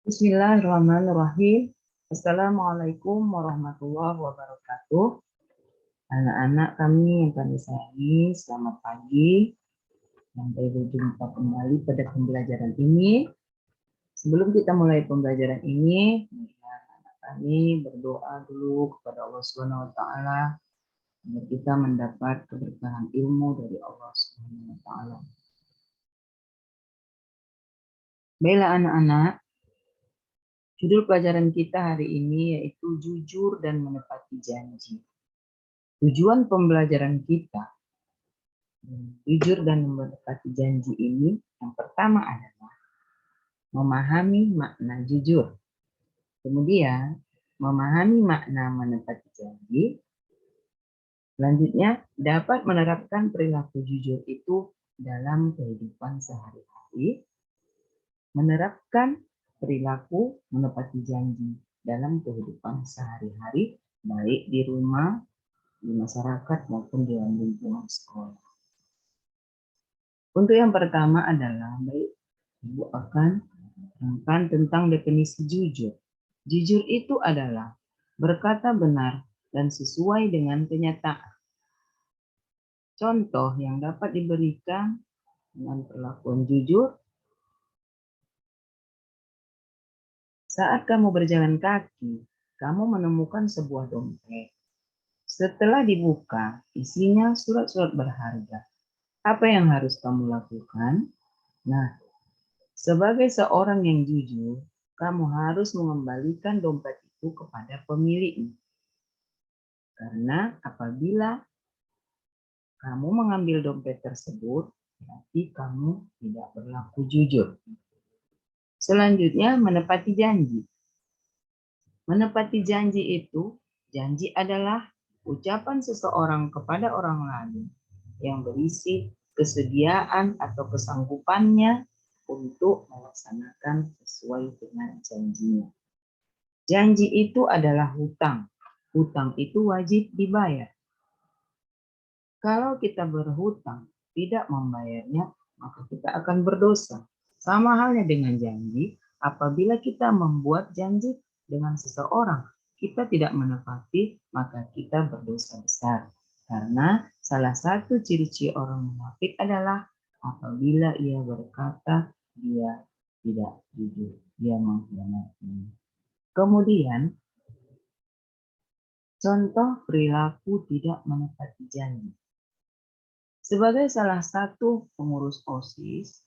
Bismillahirrahmanirrahim. Assalamualaikum warahmatullahi wabarakatuh. Anak-anak kami yang kami sayangi, selamat pagi. Sampai berjumpa kembali pada pembelajaran ini. Sebelum kita mulai pembelajaran ini, anak kami berdoa dulu kepada Allah Subhanahu wa taala agar kita mendapat keberkahan ilmu dari Allah Subhanahu wa taala. Baiklah anak-anak, judul pelajaran kita hari ini yaitu jujur dan menepati janji. Tujuan pembelajaran kita jujur dan menepati janji ini yang pertama adalah memahami makna jujur. Kemudian memahami makna menepati janji. Selanjutnya dapat menerapkan perilaku jujur itu dalam kehidupan sehari-hari. Menerapkan perilaku menepati janji dalam kehidupan sehari-hari, baik di rumah, di masyarakat maupun di lingkungan sekolah. Untuk yang pertama adalah Ibu akan menerangkan tentang definisi jujur. Jujur itu adalah berkata benar dan sesuai dengan kenyataan. Contoh yang dapat diberikan dengan perlakuan jujur, saat kamu berjalan kaki, kamu menemukan sebuah dompet. Setelah dibuka, isinya surat-surat berharga. Apa yang harus kamu lakukan? Nah, sebagai seorang yang jujur, kamu harus mengembalikan dompet itu kepada pemiliknya. Karena apabila kamu mengambil dompet tersebut, berarti kamu tidak berlaku jujur. Selanjutnya, menepati janji. Menepati janji itu, janji adalah ucapan seseorang kepada orang lain yang berisi kesediaan atau kesanggupannya untuk melaksanakan sesuai dengan janjinya. Janji itu adalah hutang. Hutang itu wajib dibayar. Kalau kita berhutang tidak membayarnya, maka kita akan berdosa. Sama halnya dengan janji, apabila kita membuat janji dengan seseorang, kita tidak menepati, maka kita berdosa besar. Karena salah satu ciri-ciri orang munafik adalah apabila ia berkata dia tidak jujur, dia mengkhianati. Kemudian, contoh perilaku tidak menepati janji. Sebagai salah satu pengurus OSIS,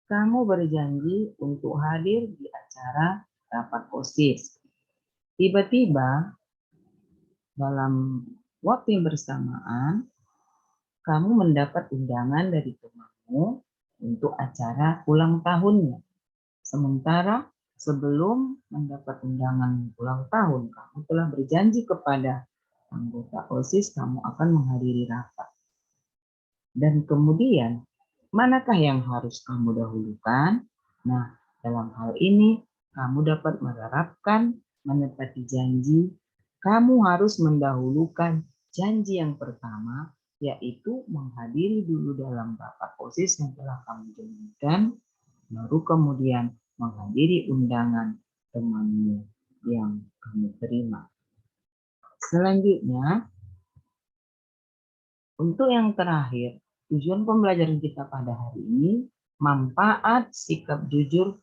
kamu berjanji untuk hadir di acara rapat OSIS. Tiba-tiba dalam waktu yang bersamaan, kamu mendapat undangan dari temanmu untuk acara ulang tahunnya. Sementara sebelum mendapat undangan ulang tahun, kamu telah berjanji kepada anggota OSIS kamu akan menghadiri rapat. Dan kemudian manakah yang harus kamu dahulukan? Nah, dalam hal ini kamu dapat menerapkan menepati janji. Kamu harus mendahulukan janji yang pertama, yaitu menghadiri dulu dalam rapat OSIS yang telah kamu janjikan, baru kemudian menghadiri undangan temanmu yang kamu terima. Selanjutnya, untuk yang terakhir, tujuan pembelajaran kita pada hari ini, manfaat sikap jujur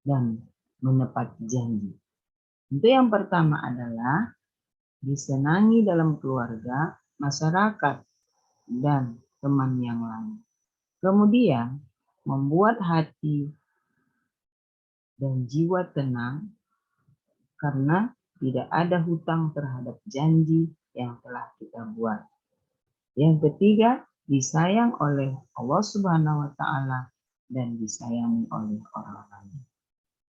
dan menepati janji. Untuk yang pertama adalah disenangi dalam keluarga, masyarakat, dan teman yang lain. Kemudian, membuat hati dan jiwa tenang karena tidak ada hutang terhadap janji yang telah kita buat. Yang ketiga, disayang oleh Allah Subhanahu wa taala dan disayangi oleh orang lain.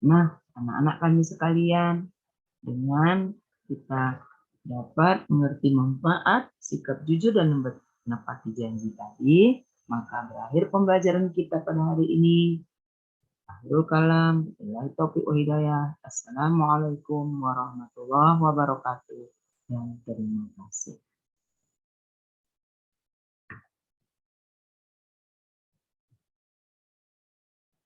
Nah, anak-anak kami sekalian, dengan kita dapat mengerti manfaat sikap jujur dan menepati janji tadi, maka berakhir pembelajaran kita pada hari ini. Akhirul kalam, billahi taufiq wal hidayah. Assalamualaikum warahmatullahi wabarakatuh. Dan terima kasih.